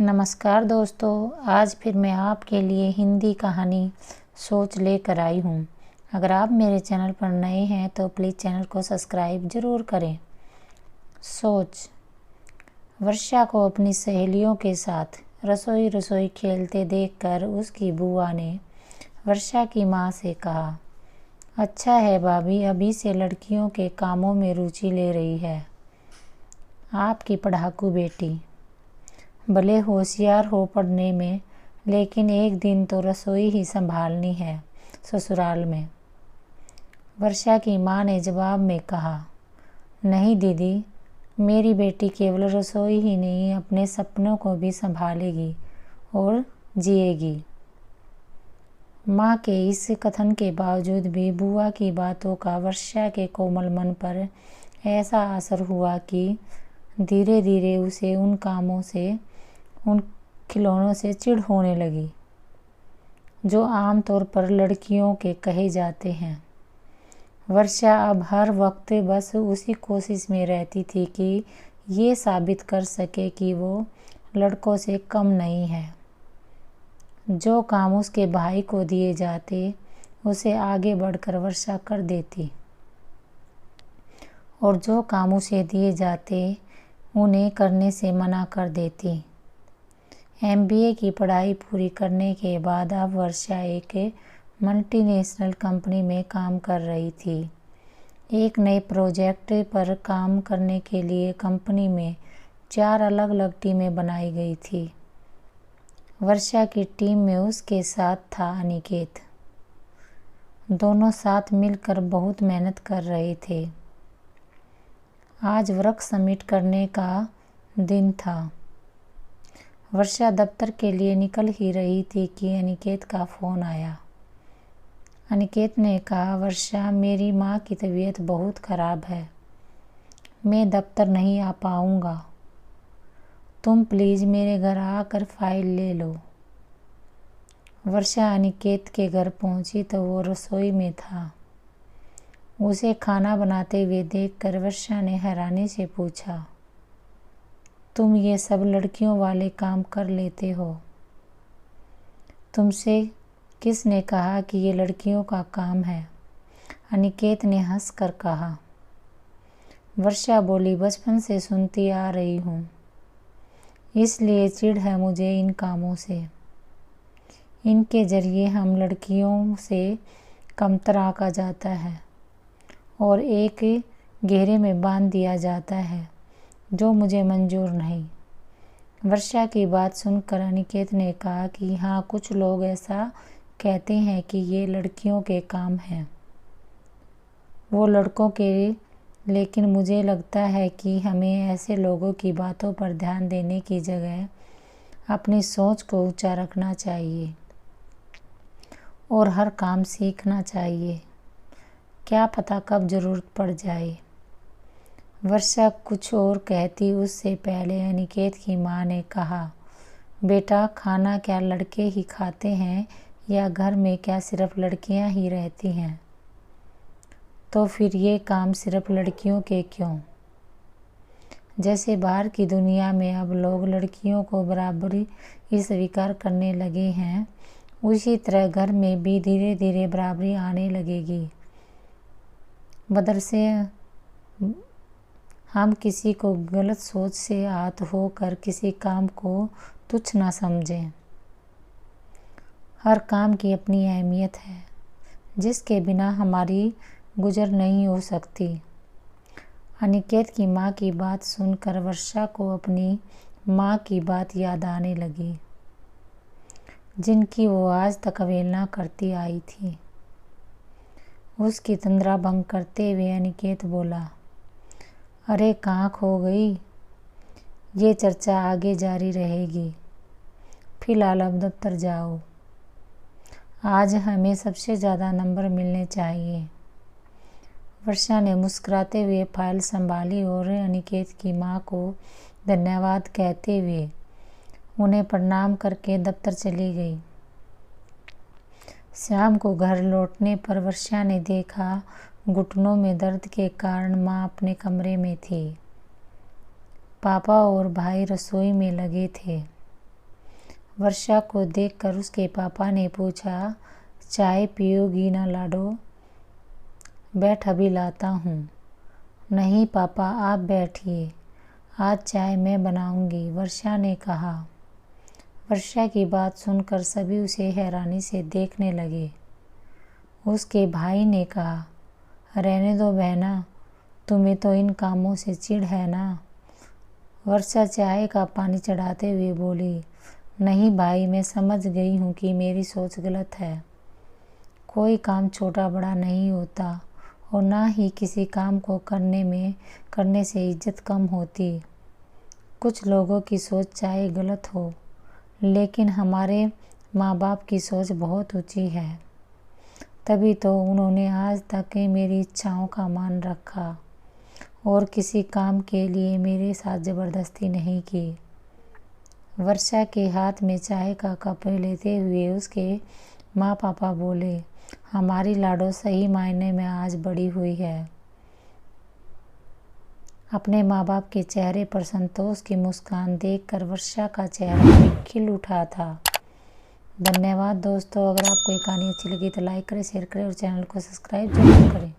नमस्कार दोस्तों, आज फिर मैं आपके लिए हिंदी कहानी सोच लेकर आई हूँ। अगर आप मेरे चैनल पर नए हैं तो प्लीज़ चैनल को सब्सक्राइब ज़रूर करें। सोच। वर्षा को अपनी सहेलियों के साथ रसोई खेलते देखकर उसकी बुआ ने वर्षा की माँ से कहा, अच्छा है भाभी, अभी से लड़कियों के कामों में रुचि ले रही है। आपकी पढ़ाकू बेटी भले होशियार हो पढ़ने में, लेकिन एक दिन तो रसोई ही संभालनी है ससुराल में। वर्षा की माँ ने जवाब में कहा, नहीं दीदी, मेरी बेटी केवल रसोई ही नहीं अपने सपनों को भी संभालेगी और जिएगी। माँ के इस कथन के बावजूद भी बुआ की बातों का वर्षा के कोमल मन पर ऐसा असर हुआ कि धीरे धीरे उसे उन कामों से, उन खिलौनों से चिढ़ होने लगी जो आमतौर पर लड़कियों के कहे जाते हैं। वर्षा अब हर वक्त बस उसी कोशिश में रहती थी कि ये साबित कर सके कि वो लड़कों से कम नहीं है। जो काम उसके भाई को दिए जाते उसे आगे बढ़कर वर्षा कर देती, और जो काम उसे दिए जाते उन्हें करने से मना कर देती। MBA की पढ़ाई पूरी करने के बाद अब वर्षा एक मल्टीनेशनल कंपनी में काम कर रही थी। एक नए प्रोजेक्ट पर काम करने के लिए कंपनी में 4 अलग अलग टीमें बनाई गई थी। वर्षा की टीम में उसके साथ था अनिकेत। दोनों साथ मिलकर बहुत मेहनत कर रहे थे। आज वर्क सबमिट करने का दिन था। वर्षा दफ्तर के लिए निकल ही रही थी कि अनिकेत का फ़ोन आया। अनिकेत ने कहा, वर्षा, मेरी माँ की तबीयत बहुत ख़राब है, मैं दफ्तर नहीं आ पाऊँगा, तुम प्लीज़ मेरे घर आकर फाइल ले लो। वर्षा अनिकेत के घर पहुँची तो वो रसोई में था। उसे खाना बनाते हुए देखकर वर्षा ने हैरानी से पूछा, तुम ये सब लड़कियों वाले काम कर लेते हो? तुमसे किसने कहा कि ये लड़कियों का काम है? अनिकेत ने हंसकर कहा। वर्षा बोली, बचपन से सुनती आ रही हूँ, इसलिए चिढ़ है मुझे इन कामों से। इनके जरिए हम लड़कियों से कमतर आंका जाता है और एक घेरे में बांध दिया जाता है, जो मुझे मंजूर नहीं। वर्षा की बात सुनकर अनिकेत ने कहा कि हाँ, कुछ लोग ऐसा कहते हैं कि ये लड़कियों के काम हैं, वो लड़कों के, लेकिन मुझे लगता है कि हमें ऐसे लोगों की बातों पर ध्यान देने की जगह अपनी सोच को ऊंचा रखना चाहिए और हर काम सीखना चाहिए। क्या पता कब ज़रूरत पड़ जाए। वर्षा कुछ और कहती उससे पहले अनिकेत की माँ ने कहा, बेटा, खाना क्या लड़के ही खाते हैं या घर में क्या सिर्फ लड़कियां ही रहती हैं? तो फिर ये काम सिर्फ लड़कियों के क्यों? जैसे बाहर की दुनिया में अब लोग लड़कियों को बराबरी स्वीकार करने लगे हैं, उसी तरह घर में भी धीरे धीरे बराबरी आने लगेगी। बदरसे हम किसी को गलत सोच से आहत होकर किसी काम को तुच्छ ना समझें। हर काम की अपनी अहमियत है, जिसके बिना हमारी गुजर नहीं हो सकती। अनिकेत की माँ की बात सुनकर वर्षा को अपनी माँ की बात याद आने लगी, जिनकी वो आज तक अवहेलना करती आई थी। उसकी तंद्रा भंग करते हुए अनिकेत बोला, अरे कहाँ खो गई? ये चर्चा आगे जारी रहेगी, फिलहाल अब दफ्तर जाओ। आज हमें सबसे ज़्यादा नंबर मिलने चाहिए। वर्षा ने मुस्कुराते हुए फाइल संभाली और अनिकेत की माँ को धन्यवाद कहते हुए उन्हें प्रणाम करके दफ्तर चली गई। शाम को घर लौटने पर वर्षा ने देखा घुटनों में दर्द के कारण माँ अपने कमरे में थी। पापा और भाई रसोई में लगे थे। वर्षा को देखकर उसके पापा ने पूछा, चाय पियोगी ना लाडो? बैठ, अभी लाता हूँ। नहीं पापा, आप बैठिए, आज चाय मैं बनाऊंगी, वर्षा ने कहा। वर्षा की बात सुनकर सभी उसे हैरानी से देखने लगे। उसके भाई ने कहा, रहने दो बहना, तुम्हें तो इन कामों से चिढ़ है ना। वर्षा चाय का पानी चढ़ाते हुए बोली, नहीं भाई, मैं समझ गई हूँ कि मेरी सोच गलत है। कोई काम छोटा बड़ा नहीं होता और ना ही किसी काम को करने से इज्जत कम होती। कुछ लोगों की सोच चाहे गलत हो, लेकिन हमारे माँ बाप की सोच बहुत ऊंची है। तभी तो उन्होंने आज तक मेरी इच्छाओं का मान रखा और किसी काम के लिए मेरे साथ ज़बरदस्ती नहीं की। वर्षा के हाथ में चाय का कप लेते हुए उसके माँ पापा बोले, हमारी लाडो सही मायने में आज बड़ी हुई है। अपने माँ बाप के चेहरे पर संतोष की मुस्कान देखकर वर्षा का चेहरा भी खिल उठा था। धन्यवाद दोस्तों। अगर आपको ये कहानी अच्छी लगी तो लाइक करें, शेयर करें और चैनल को सब्सक्राइब जरूर करें।